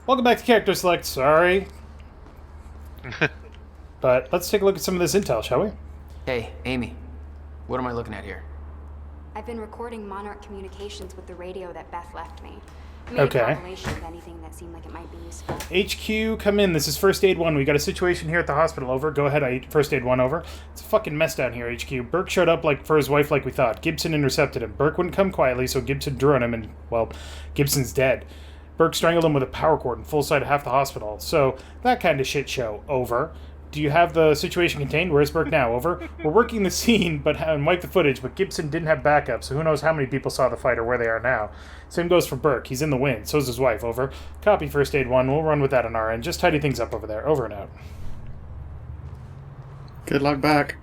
Welcome back to Character Select. Sorry. But let's take a look at some of this intel, shall we? Hey, Amy. What am I looking at here? I've been recording Monarch communications with the radio that Beth left me. I made Okay. a compilation of anything that seemed like it might be useful. HQ, come in. This is First Aid 1. We got a situation here at the hospital. Over. Go ahead, First Aid 1, over. It's a fucking mess down here, HQ. Burke showed up for his wife like we thought. Gibson intercepted him. Burke wouldn't come quietly, so Gibson drew on him, and, well, Gibson's dead. Burke strangled him with a power cord and full sight of half the hospital. So, that kind of shit show. Over. Do you have the situation contained? Where's Burke now? Over. We're working the scene and wipe the footage, but Gibson didn't have backup, so who knows how many people saw the fight or where they are now. Same goes for Burke. He's in the wind. So's his wife. Over. Copy First Aid 1. We'll run with that on our end. Just tidy things up over there. Over and out. Good luck back.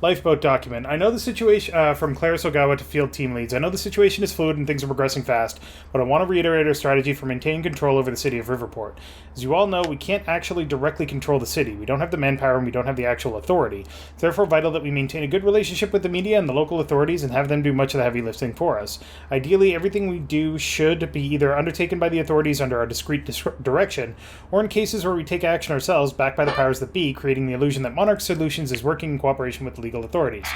Lifeboat document. I know the situation from Claris Ogawa to field team leads. I know the situation is fluid and things are progressing fast, but I want to reiterate our strategy for maintaining control over the city of Riverport. As you all know, we can't actually directly control the city. We don't have the manpower and we don't have the actual authority. It's therefore vital that we maintain a good relationship with the media and the local authorities and have them do much of the heavy lifting for us. Ideally, everything we do should be either undertaken by the authorities under our discreet direction, or in cases where we take action ourselves, backed by the powers that be, creating the illusion that Monarch Solutions is working in cooperation with the legal authorities.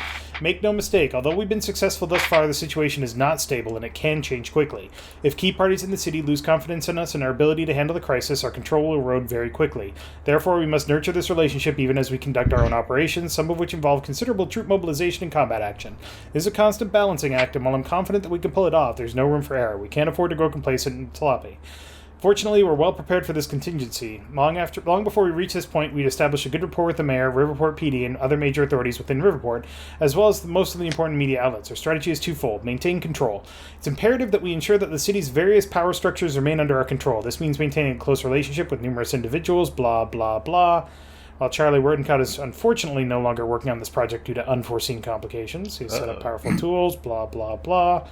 Make no mistake, although we've been successful thus far, the situation is not stable and it can change quickly. If key parties in the city lose confidence in us and our ability to handle the crisis, our control will erode very quickly. Therefore, we must nurture this relationship even as we conduct our own operations, some of which involve considerable troop mobilization and combat action. It is a constant balancing act, and while I'm confident that we can pull it off, there's no room for error. We can't afford to grow complacent and sloppy. Fortunately, we're well prepared for this contingency. Long before we reach this point, we'd establish a good rapport with the mayor, Riverport PD, and other major authorities within Riverport, as well as most of the important media outlets. Our strategy is twofold. Maintain control. It's imperative that we ensure that the city's various power structures remain under our control. This means maintaining a close relationship with numerous individuals, blah, blah, blah. While Charlie Werdencott is unfortunately no longer working on this project due to unforeseen complications. He's set up powerful tools, blah, blah, blah.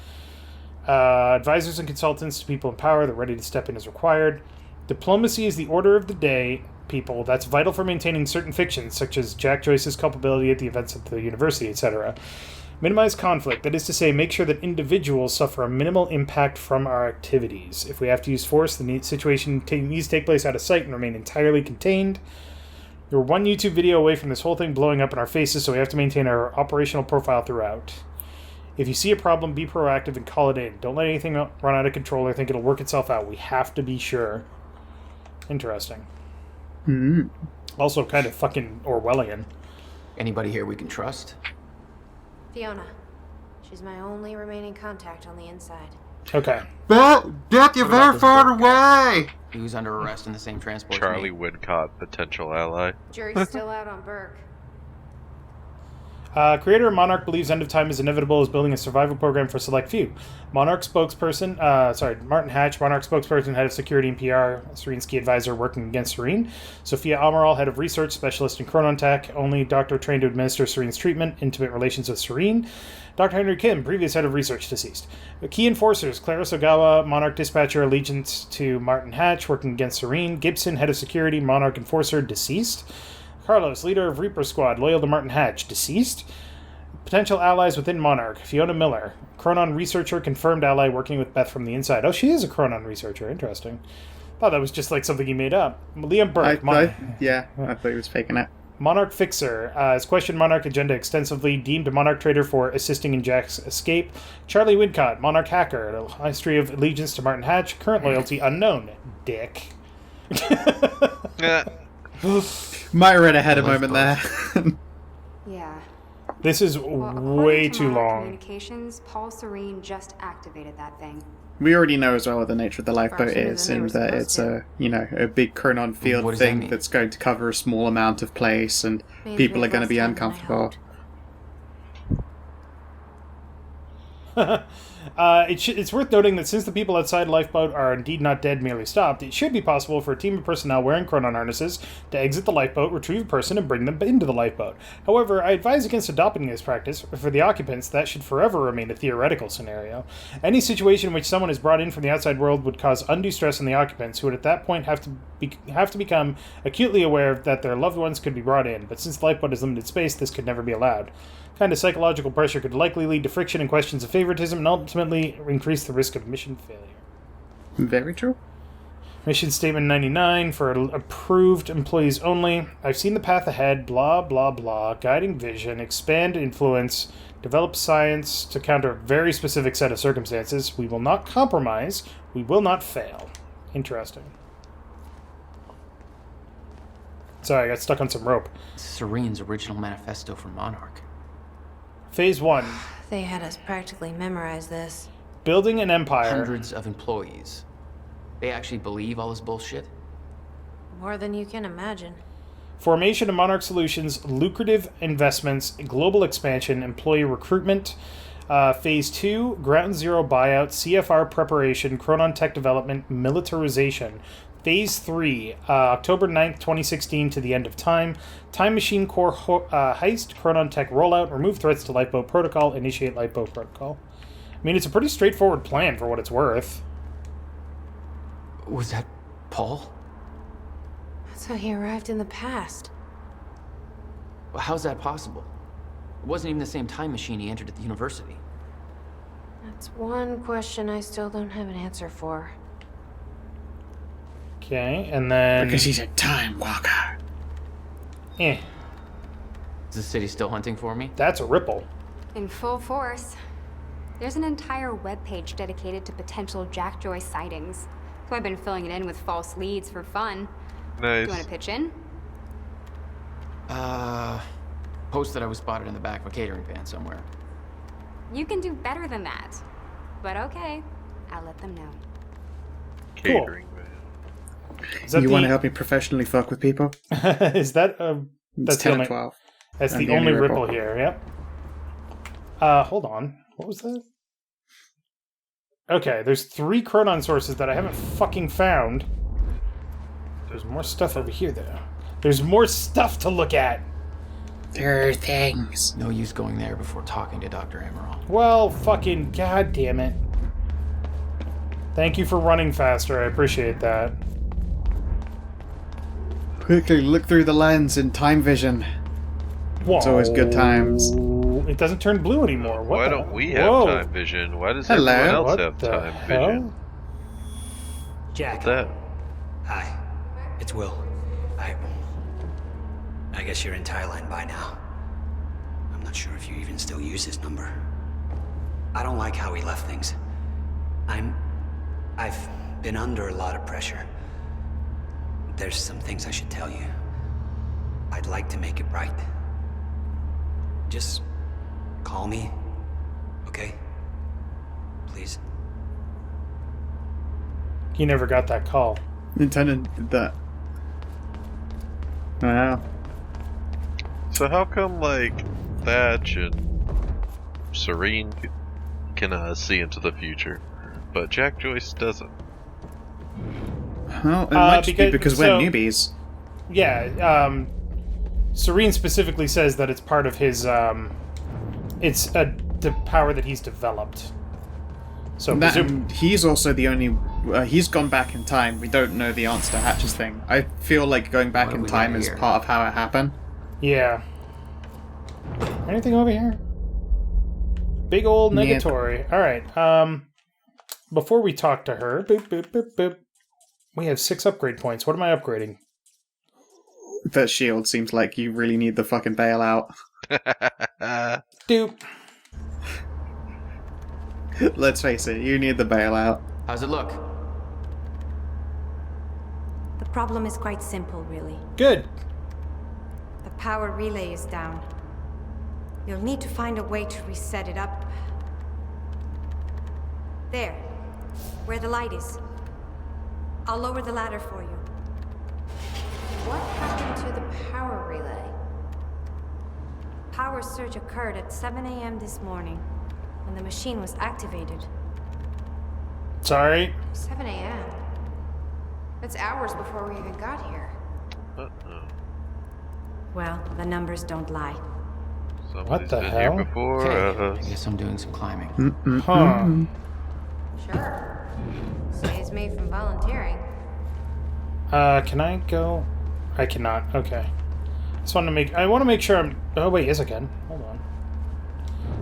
Advisors and consultants to people in power. They're ready to step in as required. Diplomacy is the order of the day, people. That's vital for maintaining certain fictions, such as Jack Joyce's culpability at the events at the university, etc. Minimize conflict. That is to say, make sure that individuals suffer a minimal impact from our activities. If we have to use force, the situation needs to take place out of sight and remain entirely contained. We're one YouTube video away from this whole thing blowing up in our faces, so we have to maintain our operational profile throughout. If you see a problem, be proactive and call it in. Don't let anything run out of control or think it'll work itself out. We have to be sure. Interesting. Mm-hmm. Also kind of fucking Orwellian. Anybody here we can trust? Fiona. She's my only remaining contact on the inside. Okay. Beth, you're very this far Burke guy? away! He was under arrest in the same transport Charlie as me. Woodcott, potential ally. Jury's still out on Burke. Creator of Monarch believes End of Time is inevitable, is building a survival program for select few. Martin Hatch, Monarch spokesperson, head of security and PR, Serene's key advisor working against Serene. Sophia Amaral, head of research, specialist in Chronon Tech, only doctor trained to administer Serene's treatment, intimate relations with Serene. Dr. Henry Kim, previous head of research, deceased. Key enforcers, Claris Ogawa, Monarch dispatcher, allegiance to Martin Hatch, working against Serene. Gibson, head of security, Monarch enforcer, deceased. Carlos, leader of Reaper Squad, loyal to Martin Hatch, deceased. Potential allies within Monarch, Fiona Miller, Chronon researcher, confirmed ally working with Beth from the inside. Oh, she is a Chronon researcher. Interesting. Thought that was just like something he made up. Liam Burke. I thought he was faking it. Monarch fixer, has questioned Monarch agenda extensively, deemed a Monarch traitor for assisting in Jack's escape. Charlie Woodcott, Monarch hacker, a history of allegiance to Martin Hatch, current loyalty unknown. Dick. Might have read ahead a moment there. Yeah. This is Well, way according to too Monarch long. Communications, Paul Serene just activated that thing. We already know as well what the nature of the lifeboat Far sooner is, than they and were that supposed it's a big Chronon What field does that thing mean? that's going to cover a small amount of place, and Maybe people they are going to be lost time than I uncomfortable. hoped. It's worth noting that since the people outside Lifeboat are indeed not dead, merely stopped, it should be possible for a team of personnel wearing Chronon harnesses to exit the lifeboat, retrieve a person, and bring them into the lifeboat. However, I advise against adopting this practice. For the occupants, that should forever remain a theoretical scenario. Any situation in which someone is brought in from the outside world would cause undue stress on the occupants, who would at that point have to become acutely aware that their loved ones could be brought in, but since the lifeboat has limited space, this could never be allowed. Kind of psychological pressure could likely lead to friction and questions of favoritism and ultimately increase the risk of mission failure. Very true. Mission Statement 99 for approved employees only. I've seen the path ahead, blah, blah, blah. Guiding vision, expand influence, develop science to counter a very specific set of circumstances. We will not compromise. We will not fail. Interesting. Sorry, I got stuck on some rope. Serene's original manifesto for Monarch. Phase 1. They had us practically memorize this. Building an empire. Hundreds of employees. They actually believe all this bullshit? More than you can imagine. Formation of Monarch Solutions, lucrative investments, global expansion, employee recruitment. Phase 2, Ground Zero buyout, CFR preparation, Chronon Tech development, militarization. Phase 3, October 9th, 2016 to the end of time. Time Machine Core heist, Chronon Tech rollout, remove threats to Lifeboat Protocol, initiate Lifeboat Protocol. I mean, it's a pretty straightforward plan for what it's worth. Was that Paul? That's how he arrived in the past. How's that possible? It wasn't even the same time machine he entered at the university. That's one question I still don't have an answer for. Okay, and then... Because he's a time walker. Eh, Is the city still hunting for me? that's a ripple. In full force. There's an entire webpage dedicated to potential Jack Joyce sightings. So I've been filling it in with false leads for fun. Nice. You want to pitch in? Post that I was spotted in the back of a catering van somewhere. You can do better than that. But okay, I'll let them know. Catering, man. Is that You the... want to help me professionally fuck with people? Is that... It's that's 10 the and only... 12. That's And the only ripple here, yep. Hold on. What was that? Okay, there's 3 Chronon sources that I haven't fucking found. There's more stuff over here, though. There's more stuff to look at! There are things. No use going there before talking to Dr. Amaral. Well, fucking goddamn it. Thank you for running faster, I appreciate that. Quickly look through the lens in time vision. Whoa. It's always good times. It doesn't turn blue anymore. What Why the... don't we have Whoa. time vision? Why does Hello. everyone else What have the time hell? vision? Jack. What's that? Hi. It's Will. I guess you're in Thailand by now. I'm not sure if you even still use his number. I don't like how he left things. I've been under a lot of pressure. There's some things I should tell you. I'd like to make it right. Just call me, okay? Please. He never got that call. Lieutenant did that. Wow. So how come, like, Thatch and Serene can see into the future, but Jack Joyce doesn't? Well, it might just be because we're so- newbies. Yeah, Serene specifically says that it's part of his, it's the power that he's developed. So He's also the only... he's gone back in time. We don't know the answer to Hatch's thing. I feel like going back What in do we time got is here? part of how it happened. Yeah. Anything over here? Big old Yeah. negatory. Alright, before we talk to her, boop, boop, boop, boop. We have 6 upgrade points. What am I upgrading? That shield seems like you really need the fucking bailout. Doop. Let's face it, you need the bailout. How's it look? The problem is quite simple, really. Good. The power relay is down. You'll need to find a way to reset it up. There, where the light is. I'll lower the ladder for you. What happened to the power relay? Power surge occurred at 7 a.m. this morning, when the machine was activated. Sorry. 7 a.m. That's hours before we even got here. Uh-oh. Well, the numbers don't lie. Somebody's the been hell? here before Okay, I us. guess I'm doing some climbing. Huh. Sure. Saves me from volunteering. Can I go? I cannot. Okay. I want to make sure I'm... Oh, wait, yes I can. Hold on.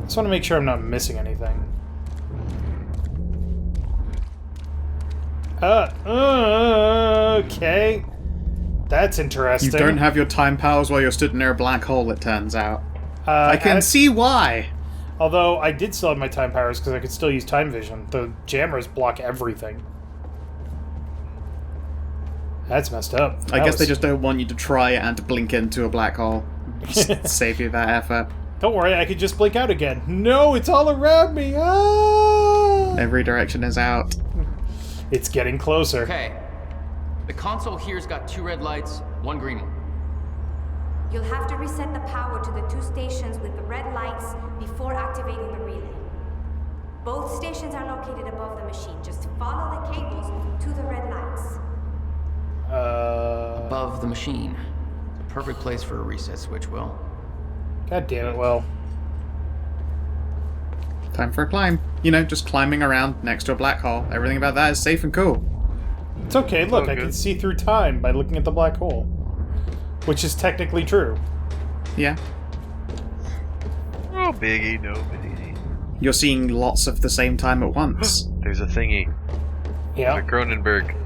I just want to make sure I'm not missing anything. Okay. That's interesting. You don't have your time powers while you're stood near a black hole, it turns out. I can see why. Although, I did still have my time powers because I could still use time vision. The jammers block everything. That's messed up. I guess they just don't want you to try and blink into a black hole. Just save you that effort. Don't worry, I could just blink out again. No, it's all around me! Ah! Every direction is out. It's getting closer. Okay. The console here's got 2 red lights, 1 green one. You'll have to reset the power to the 2 stations with the red lights before activating the relay. Both stations are located above the machine. Just follow the cables to the red lights. Above the machine. The perfect place for a reset switch, Will. God damn it, Will. Time for a climb. You know, just climbing around next to a black hole. Everything about that is safe and cool. It's okay, look, I good. can see through time by looking at the black hole. Which is technically true. Yeah. No biggie, no biggie. You're seeing lots of the same time at once. There's a thingy. Yeah. A Cronenberg.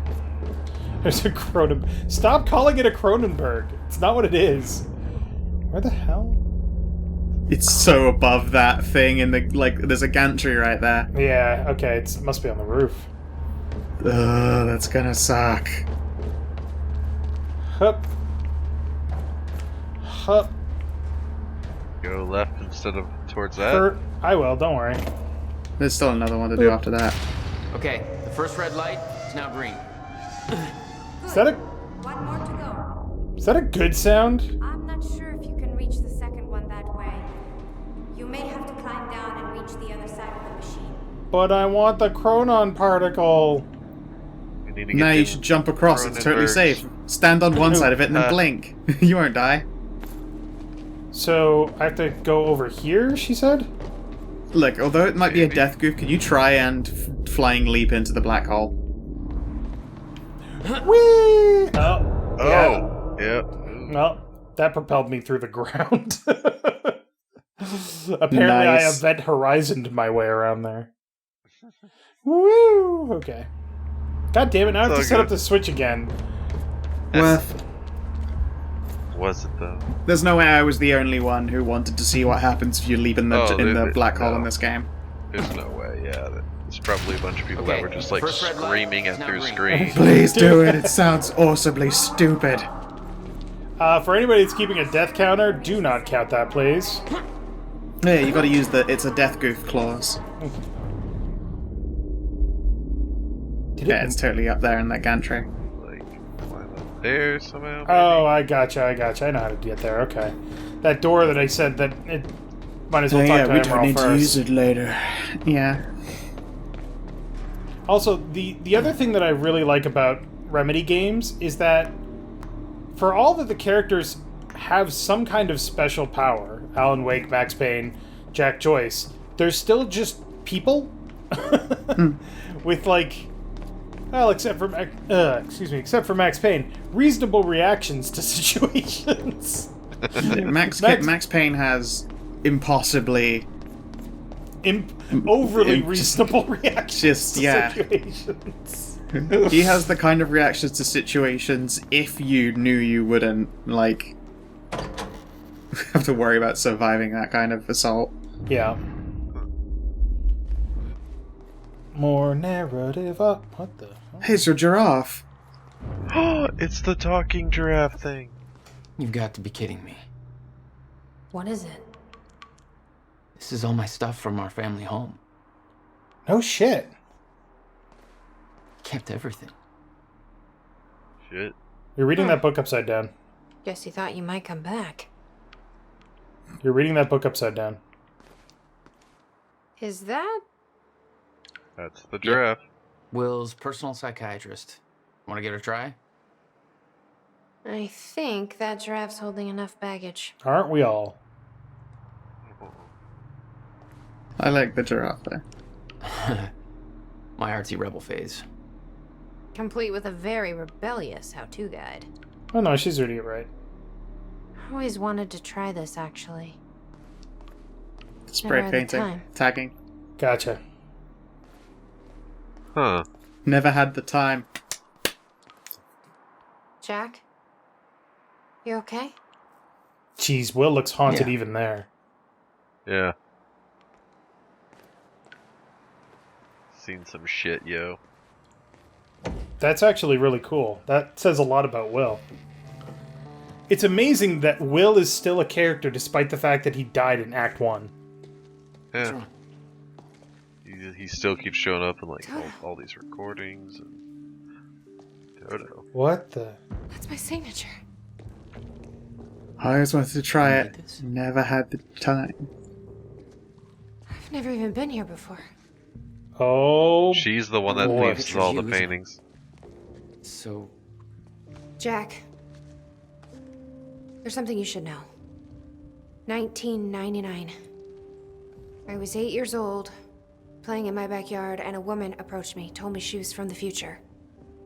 There's a Cronenberg. Stop calling it a Cronenberg. It's not what it is. Where the hell? It's so above that thing in the, like, there's a gantry right there. Yeah, okay, it must be on the roof. Ugh, that's gonna suck. Hup. Hup. Go left instead of towards that. I will, don't worry. There's still another one to do after that. Okay, the first red light is now green. Is that a One more to go. is that a good sound? I'm not sure if you can reach the second one that way. You may have to climb down and reach the other side of the machine. But I want the chronon particle. We need to get Now you them should jump across, it's totally Cronenbergs. safe. Stand on one side of it and then blink. You won't die. So I have to go over here, she said? Look, although it might be a Maybe. death goof, can you try and flying leap into the black hole? Whee! Oh. Oh! Yeah. Well, that propelled me through the ground. Apparently I Nice. event horizoned my way around there. Woo! Okay. God damn it, now I have So to set up good. the switch again. Worth. Was it though? There's no way I was the only one who wanted to see what happens if you leap in the Oh, black hole no. in this game. There's no way. Yeah, there's probably a bunch of people Okay, that were just like first red light screaming is at now their green. screen. Please do it. It sounds awesomely stupid. For anybody that's keeping a death counter, do not count that, please. Yeah, you got to use the "it's a death goof" clause. Did Yeah, it? it's totally up there in that gantry. Like, climb up there somehow. Maybe? Oh, I gotcha. I know how to get there. Okay. That door that I said that it might as well talk to Emerald first. it later. Yeah. Also, the other thing that I really like about Remedy games is that for all that the characters have some kind of special power, Alan Wake, Max Payne, Jack Joyce, they're still just people with like, well, except for Max Payne, reasonable reactions to situations. Max Payne has impossibly Overly just- reasonable reactions just, to yeah. situations. He has the kind of reactions to situations if you knew you wouldn't, like, have to worry about surviving that kind of assault. Yeah. More narrative up. What the? Here's your giraffe. It's the talking giraffe thing. You've got to be kidding me. What is it? This is all my stuff from our family home. No shit. Kept everything. Shit. You're reading that book upside down. Guess you thought you might come back. You're reading that book upside down. Is that? That's the giraffe. Will's personal psychiatrist. Want to give it a try? I think that giraffe's holding enough baggage. Aren't we all? I like the giraffe there. My artsy rebel phase. Complete with a very rebellious how-to guide. Oh no, she's reading it right. I always wanted to try this, actually. Spray Never had the painting. time. Tagging. Gotcha. Huh. Never had the time. Jack? You okay? Jeez, Will looks haunted Yeah. even there. Yeah. Seen some shit, yo. That's actually really cool. That says a lot about Will. It's amazing that Will is still a character despite the fact that he died in Act 1. Yeah. Sure. He still keeps showing up in like all these recordings and Dodo. What the... That's my signature. I always wanted to try You it. need this? Never had the time. I've never even been here before. Oh, she's the one that boy. leaves all the Pictures you, paintings. So, Jack, there's something you should know. 1999. I was 8 years old, playing in my backyard, and a woman approached me, told me she was from the future.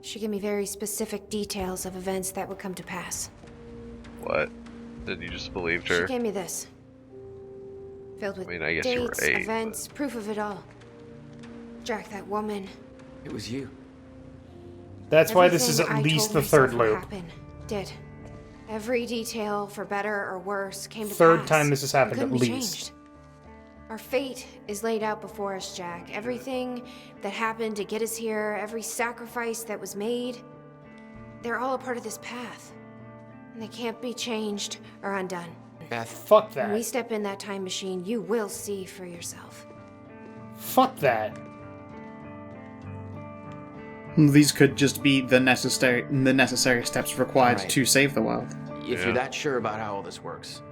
She gave me very specific details of events that would come to pass. What? Then you just believed She her? gave me this. Filled with I guess you were dates, 8, events, proof of it all. Jack, that woman. it was you. That's why this is Everything at I least told the third myself would loop. happen, did. Every detail, for better or worse, came to Third pass. time this has happened, It couldn't at be least. changed. Our fate is laid out before us, Jack. Everything that happened to get us here, every sacrifice that was made, they're all a part of this path. And they can't be changed or undone. Beth, Fuck When we that. step in that time machine, you will see for yourself. Fuck that. These could just be the necessary steps required Alright. to save the world. if Yeah. you're that sure about how all this works,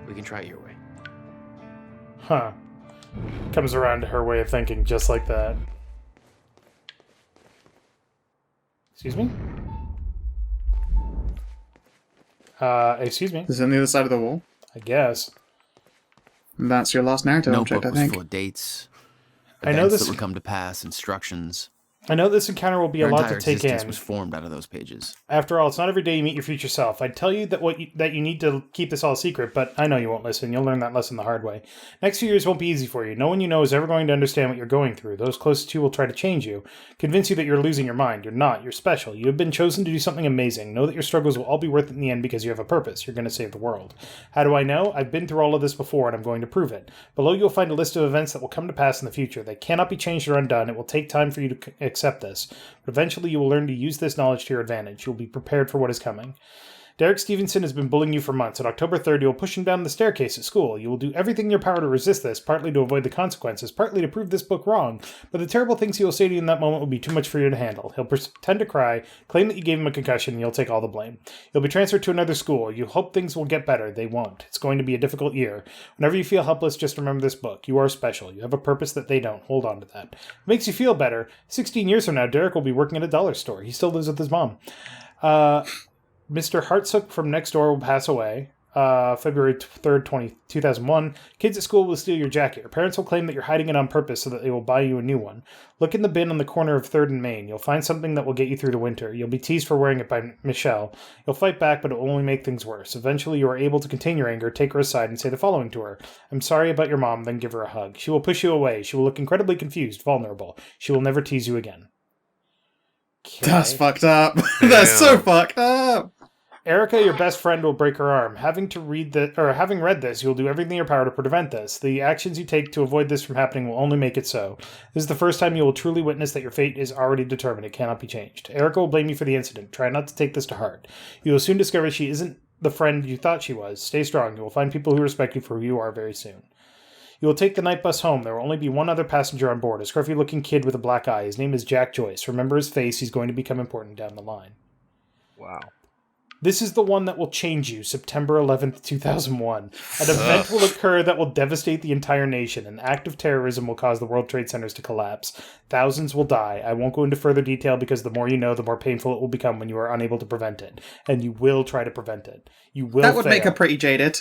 we can try it your way. Huh. Comes around to her way of thinking just like that. Excuse me? Excuse me. Is it on the other side of the wall? I guess. That's your last narrative Notebook object, I was think. full of dates, I know events this- that would come to pass, instructions. I know this encounter will be a Her lot entire to take existence in. was formed out of those pages. After all, it's not every day you meet your future self. I'd tell you that that you need to keep this all secret, but I know you won't listen. You'll learn that lesson the hard way. Next few years won't be easy for you. No one you know is ever going to understand what you're going through. Those closest to you will try to change you, convince you that you're losing your mind. You're not. You're special. You have been chosen to do something amazing. Know that your struggles will all be worth it in the end because you have a purpose. You're going to save the world. How do I know? I've been through all of this before, and I'm going to prove it. Below you'll find a list of events that will come to pass in the future. They cannot be changed or undone. It will take time for you to accept this. But eventually you will learn to use this knowledge to your advantage. You will be prepared for what is coming. Derek Stevenson has been bullying you for months. On October 3rd, you will push him down the staircase at school. You will do everything in your power to resist this, partly to avoid the consequences, partly to prove this book wrong. But the terrible things he will say to you in that moment will be too much for you to handle. He'll pretend to cry, claim that you gave him a concussion, and you'll take all the blame. You'll be transferred to another school. You hope things will get better. They won't. It's going to be a difficult year. Whenever you feel helpless, just remember this book. You are special. You have a purpose that they don't. Hold on to that. It makes you feel better. 16 years from now, Derek will be working at a dollar store. He still lives with his mom. Mr. Hartsook from next door will pass away. February 3rd, 2001. Kids at school will steal your jacket. Your parents will claim that you're hiding it on purpose so that they will buy you a new one. Look in the bin on the corner of 3rd and Main. You'll find something that will get you through the winter. You'll be teased for wearing it by Michelle. You'll fight back, but it will only make things worse. Eventually, you are able to contain your anger, take her aside, and say the following to her. I'm sorry about your mom, then give her a hug. She will push you away. She will look incredibly confused, vulnerable. She will never tease you again. That's Okay. fucked up. That's so fucked up. Erica, your best friend, will break her arm. Having read this, you will do everything in your power to prevent this. The actions you take to avoid this from happening will only make it so. This is the first time you will truly witness that your fate is already determined. It cannot be changed. Erica will blame you for the incident. Try not to take this to heart. You will soon discover she isn't the friend you thought she was. Stay strong. You will find people who respect you for who you are very soon. You will take the night bus home. There will only be one other passenger on board, a scruffy-looking kid with a black eye. His name is Jack Joyce. Remember his face. He's going to become important down the line. Wow. This is the one that will change you, September 11th, 2001. An event will occur that will devastate the entire nation. An act of terrorism will cause the World Trade Centers to collapse. Thousands will die. I won't go into further detail because the more you know, the more painful it will become when you are unable to prevent it. And you will try to prevent it. You will That would fail. make her pretty jaded.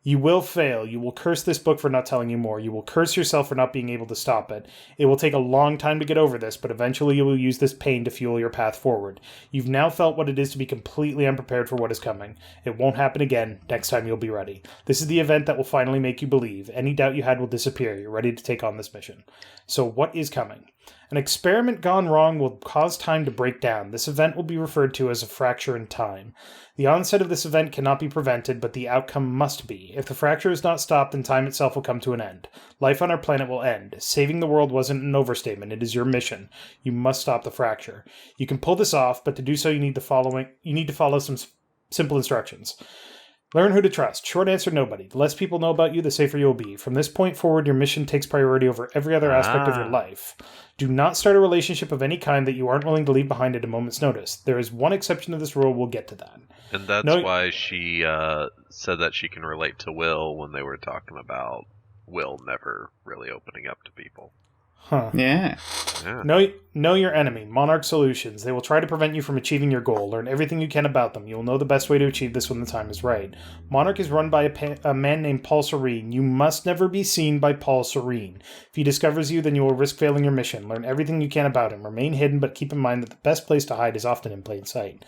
You will fail. You will curse this book for not telling you more. You will curse yourself for not being able to stop it. It will take a long time to get over this, but eventually you will use this pain to fuel your path forward. You've now felt what it is to be completely unprepared for what is coming. It won't happen again. Next time you'll be ready. This is the event that will finally make you believe. Any doubt you had will disappear. You're ready to take on this mission. So what is coming? An experiment gone wrong will cause time to break down. This event will be referred to as a fracture in time. The onset of this event cannot be prevented, but the outcome must be. If the fracture is not stopped, then time itself will come to an end. Life on our planet will end. Saving the world wasn't an overstatement. It is your mission. You must stop the fracture. You can pull this off, but to do so you need to follow some simple instructions. Learn who to trust. Short answer, nobody. The less people know about you, the safer you will be. From this point forward, your mission takes priority over every other aspect of your life. Do not start a relationship of any kind that you aren't willing to leave behind at a moment's notice. There is one exception to this rule. We'll get to that. And that's why she said that she can relate to Will when they were talking about Will never really opening up to people. Huh. Yeah. Know your enemy. Monarch Solutions. They will try to prevent you from achieving your goal. Learn everything you can about them. You will know the best way to achieve this when the time is right. Monarch is run by a man named Paul Serene. You must never be seen by Paul Serene. If he discovers you, then you will risk failing your mission. Learn everything you can about him. Remain hidden, but keep in mind that the best place to hide is often in plain sight.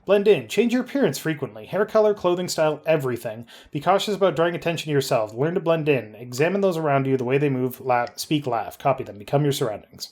Blend in. Change your appearance frequently. Hair color, clothing style, everything. Be cautious about drawing attention to yourself. Learn to blend in. Examine those around you, the way they move, laugh, speak, laugh. Copy them. Become your surroundings.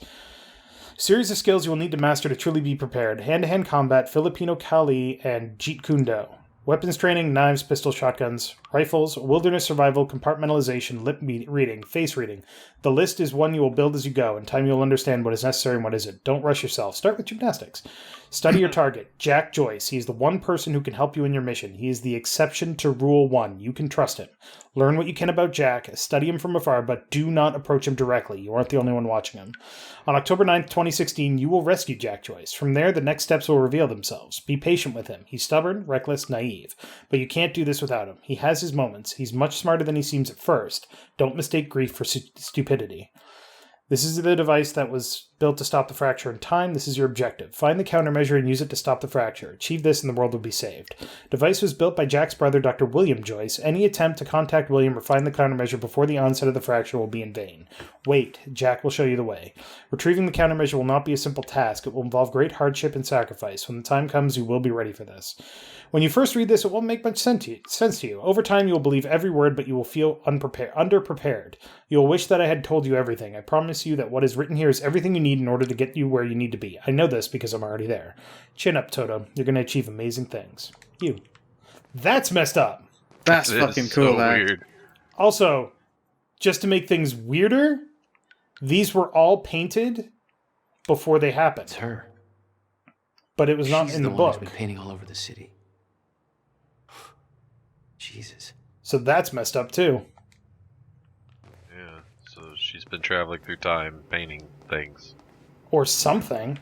Series of skills you will need to master to truly be prepared. Hand-to-hand combat, Filipino Kali, and Jeet Kune Do. Weapons training, knives, pistols, shotguns, rifles, wilderness survival, compartmentalization, lip reading, face reading. The list is one you will build as you go. In time you will understand what is necessary and what isn't. Don't rush yourself. Start with gymnastics. Study your target. Jack Joyce. He is the one person who can help you in your mission. He is the exception to Rule 1. You can trust him. Learn what you can about Jack. Study him from afar, but do not approach him directly. You aren't the only one watching him. On October 9th, 2016, you will rescue Jack Joyce. From there, the next steps will reveal themselves. Be patient with him. He's stubborn, reckless, naive. But you can't do this without him. He has his moments. He's much smarter than he seems at first. Don't mistake grief for stupidity. This is the device that was built to stop the fracture in time. This is your objective. Find the countermeasure and use it to stop the fracture. Achieve this and the world will be saved. Device was built by Jack's brother, Dr. William Joyce. Any attempt to contact William or find the countermeasure before the onset of the fracture will be in vain. Wait, Jack will show you the way. Retrieving the countermeasure will not be a simple task. It will involve great hardship and sacrifice. When the time comes, you will be ready for this. When you first read this, it won't make much sense to you. Over time, you will believe every word, but you will feel underprepared. You will wish that I had told you everything. I promise you that what is written here is everything you need in order to get you where you need to be. I know this because I'm already there. Chin up, Toto. You're going to achieve amazing things. You. That's messed up. That's fucking cool, so weird. Also, just to make things weirder, these were all painted before they happened. It's her. But it was not in the one who's book. been painting all over the city. Jesus. So that's messed up too. Yeah, so she's been traveling through time, painting things. Or something.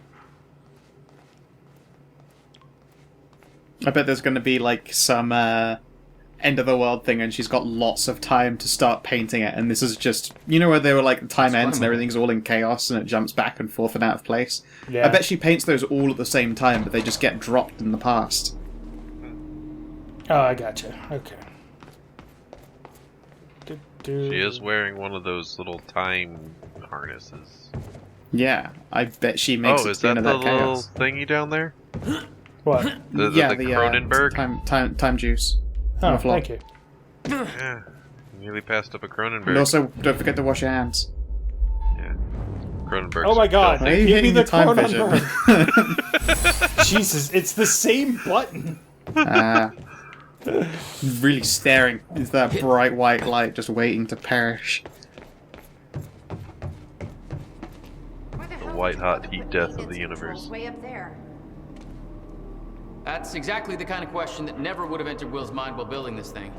I bet there's going to be like some end of the world thing and she's got lots of time to start painting it, and this is just, you know, where they were like the time ends and everything's all in chaos and it jumps back and forth and out of place. Yeah. I bet she paints those all at the same time, but they just get dropped in the past. Oh, I gotcha. Okay. She is wearing one of those little time harnesses. Yeah, I bet she makes it is to the that end the of that little chaos. thingy down there? What? The Cronenberg? Time juice. On Oh, the floor. thank you. Yeah, you nearly passed up a Cronenberg. And also, don't forget to wash your hands. Yeah. Cronenberg. Oh my god, Why are you give me hitting the the time Cronenberg. Jesus, it's the same button. Really staring into that bright white light, just waiting to perish. The white-hot heat death of the universe. Way up there. That's exactly the kind of question that never would have entered Will's mind while building this thing.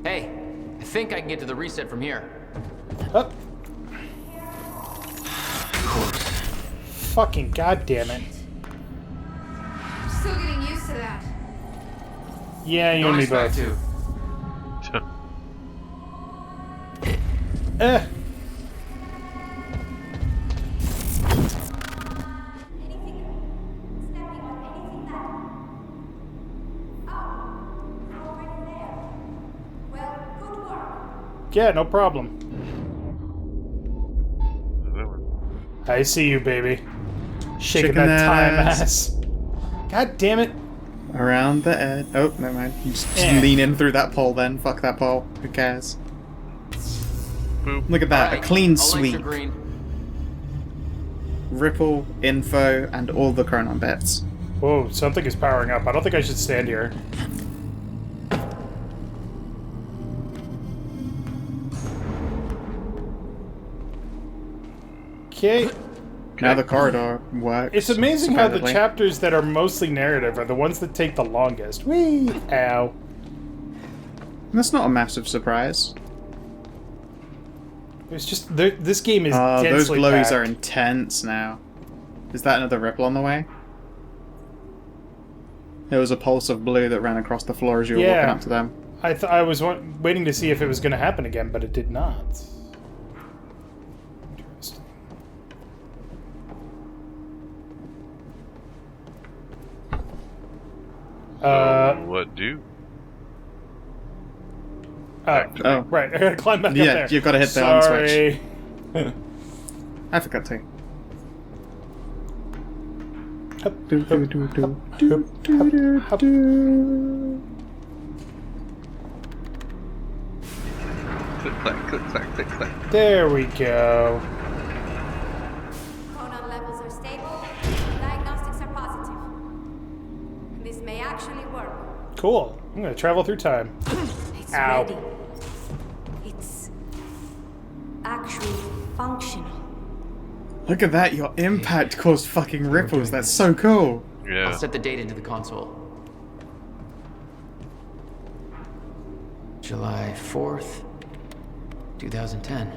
Hey, I think I can get to the reset from here. Oh. Fucking goddamn it. I'm still getting used to that. Yeah, you and me both. Too. Yeah, no problem. I see you, baby. Shaking that time ass. God damn it. Around the edge. Oh, never mind. You just lean in through that pole then. Fuck that pole. Who cares? Boop. Look at that. Right, a clean I'll sweep. green. Ripple, info, and all the chronon bits. Whoa, something is powering up. I don't think I should stand here. Okay. Now the corridor works. It's amazing how the supposedly. chapters that are mostly narrative are the ones that take the longest. Whee! Ow. That's not a massive surprise. It's just, this game is Those densely glowies packed. are intense now. Is that another ripple on the way? There was a pulse of blue that ran across the floor as you were walking up to them. I was waiting to see if it was going to happen again, but it did not. Interesting. What do? Oh, right. I gotta climb back up Yeah, there. you've got to hit the on switch. Sorry. I forgot to. Click clack, click clack, click clack. There we go. Chronon levels are stable. Diagnostics are positive. This may actually work. Cool. I'm gonna travel through time. It's Ow. ready. It's actually functional. Look at that, your impact caused fucking ripples. That's so cool. Yeah. I'll set the date into the console. July 4th, 2010.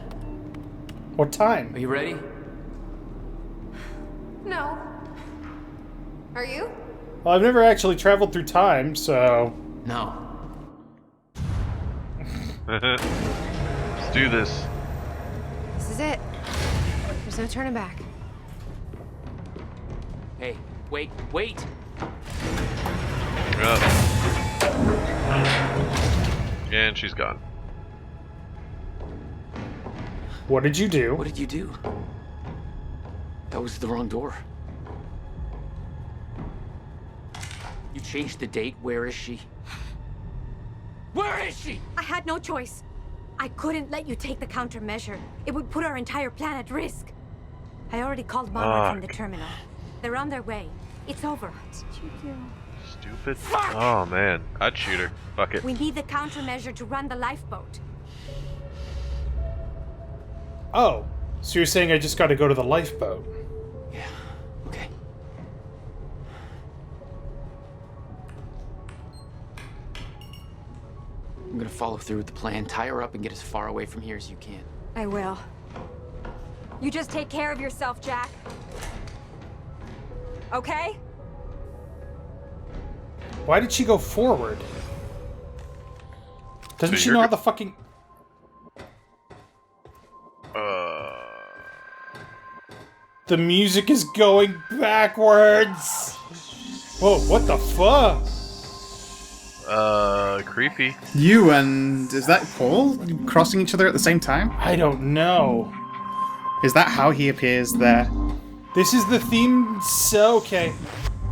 What time? Are you ready? No. Are you? Well, I've never actually traveled through time, so... No. Let's do this. This is it. There's no turning back. Hey, wait, wait! And she's gone. What did you do? What did you do? That was the wrong door. You changed the date. Where is she? Where is she? I had no choice. I couldn't let you take the countermeasure. It would put our entire plan at risk. I already called Monarch from the terminal. They're on their way. It's over. What did you do? Stupid. Oh man, I'd shoot her. Fuck it. We need the countermeasure to run the lifeboat. Oh, so you're saying I just gotta go to the lifeboat? Yeah, okay. I'm gonna follow through with the plan. Tie her up and get as far away from here as you can. I will. You just take care of yourself, Jack. Okay? Why did she go forward? Doesn't So she you're know how go- the fucking... The music is going backwards! Whoa, what the fuck? Creepy. You and... is that Paul? Crossing each other at the same time? I don't know. Is that how he appears there? This is the theme... So, okay.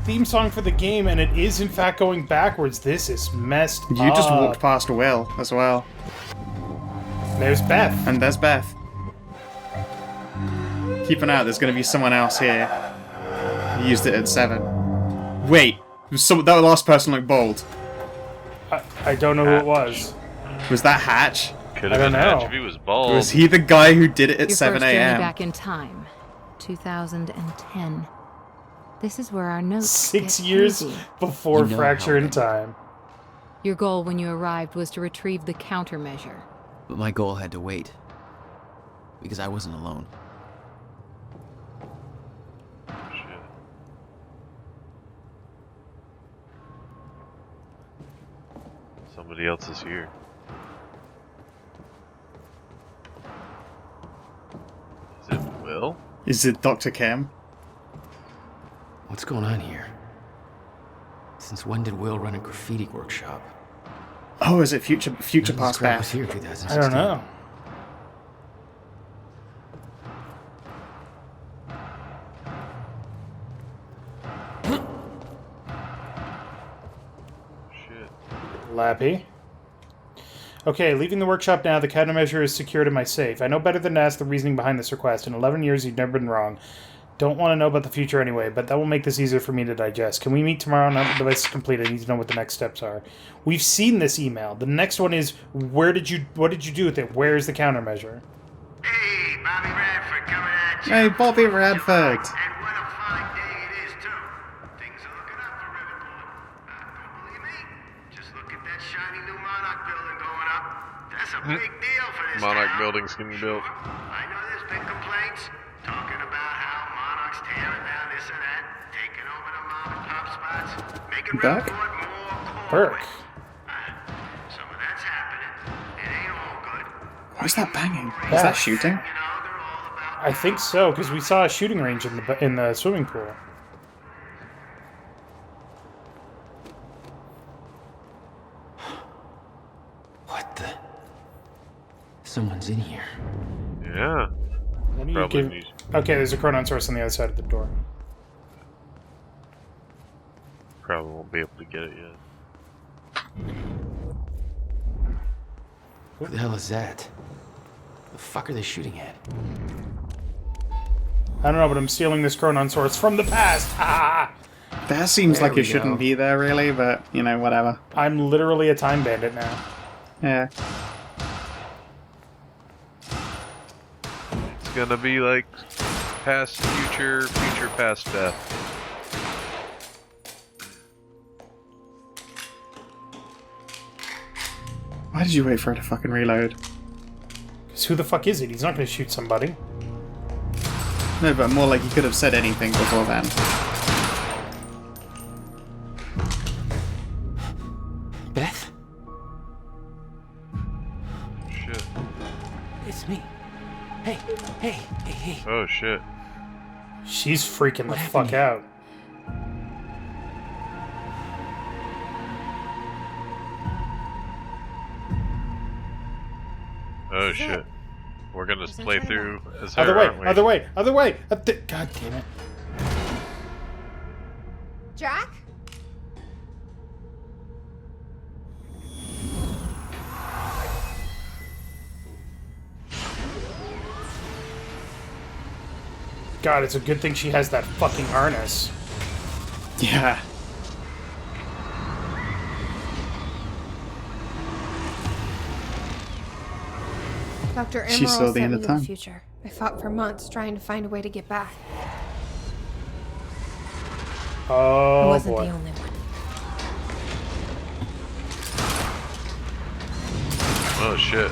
Theme song for the game, and it is in fact going backwards. This is messed up. You just walked past Will as well. There's Beth. And there's Beth. Keep an eye out, there's going to be someone else here. He used it at 7. Wait, that last person looked bald. I don't know who it was. Was that Hatch? Could I have don't been Hatch know. if he was bald. Was he the guy who did it at Your 7 first journey a.m.? back in time, 2010. This is where our notes 6 get years crazy. before You know Fracture how in Time. Your goal when you arrived was to retrieve the countermeasure. But my goal had to wait. Because I wasn't alone. Shit. Somebody else is here. Is it Will? Is it Dr. Kim? What's going on here? Since when did Will run a graffiti workshop? Oh, is it Future None of this Past crap was Beth? here in 2016. I don't know. Shit. Lappy. Okay, leaving the workshop now. The countermeasure is secured in my safe. I know better than to ask the reasoning behind this request. In 11 years, you've never been wrong. Don't want to know about the future anyway, but that will make this easier for me to digest. Can we meet tomorrow now that the device is complete? I need to know what the next steps are. We've seen this email. The next one is, what did you do with it? Where is the countermeasure? Hey, Bobby Radford coming at you. Hey, Bobby Radford. And what a fine day it is, too. Things are looking up for Riverport. Don't believe me? Just look at that shiny new Monarch building going up. That's a big deal for this Monarch town. building's getting built. I know there's been complaints talking about how Monarch's tearing down this and that, taking over the mom and pop spots, making Burke? Riverport more Burke. corporate. Some of that's happening. It ain't all good. Why is that banging? Is that shooting? You know, they're all about I think so, because we saw a shooting range in the swimming pool. What the? Someone's in here. Yeah. Let me Probably give- need- Okay, there's a chronon source on the other side of the door. Probably won't be able to get it yet. Who the hell is that? The fuck are they shooting at? I don't know, but I'm stealing this chronon source from the past. Ah! That seems There like we it shouldn't go. be there, really, but, you know, whatever. I'm literally a time bandit now. Yeah. It's gonna be like past, future, future, past, death. Why did you wait for it to fucking reload? Because who the fuck is it? He's not going to shoot somebody. No, but more like he could have said anything before then. Beth? Shit. It's me. Hey, hey, hey, hey. Oh shit. She's freaking the What fuck happened out. Oh shit. We're gonna play through as her, Other way, aren't we? other way, other way! God damn it. Jack? God, it's a good thing she has that fucking harness. Yeah. Dr. She Emerald saw the sent end me of to time. the future. I fought for months trying to find a way to get back. I Oh wasn't boy. the only one. Oh shit.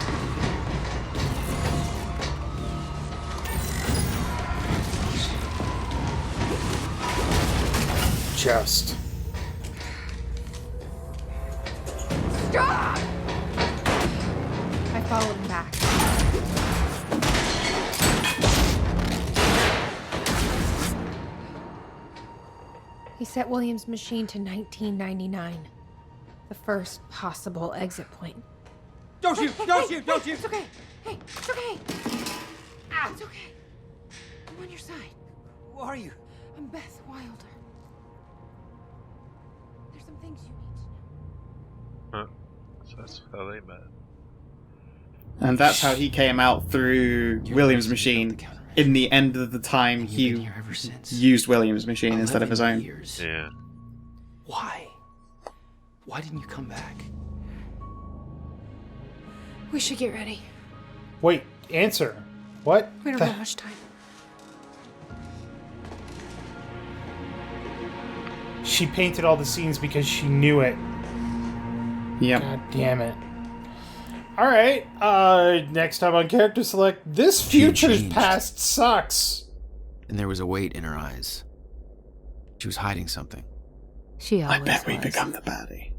Just. I followed him back. He set William's machine to 1999. The first possible exit point. Don't shoot! Don't shoot! Don't shoot! It's okay. Hey, it's okay. It's okay. I'm on your side. Who are you? I'm Beth Wilder. There's some things you need to know. Huh. So that's how they met. And that's how he came out through William's machine in the end of the time You've been he here ever since. used William's machine instead of his 11 own. years. Yeah. Why? Why didn't you come back? We should get ready. Wait, answer. What? We don't the- have much time. She painted all the scenes because she knew it. Yep. God damn it. Alright, next time on Character Select, this future's changed. past sucks. And there was a weight in her eyes. She was hiding something. She I always bet we was. become the baddie.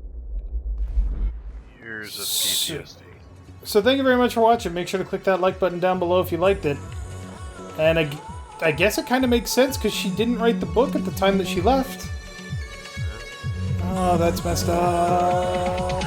Years of PTSD. So thank you very much for watching. Make sure to click that like button down below if you liked it. And I guess it kind of makes sense because she didn't write the book at the time that she left. Oh, that's messed up.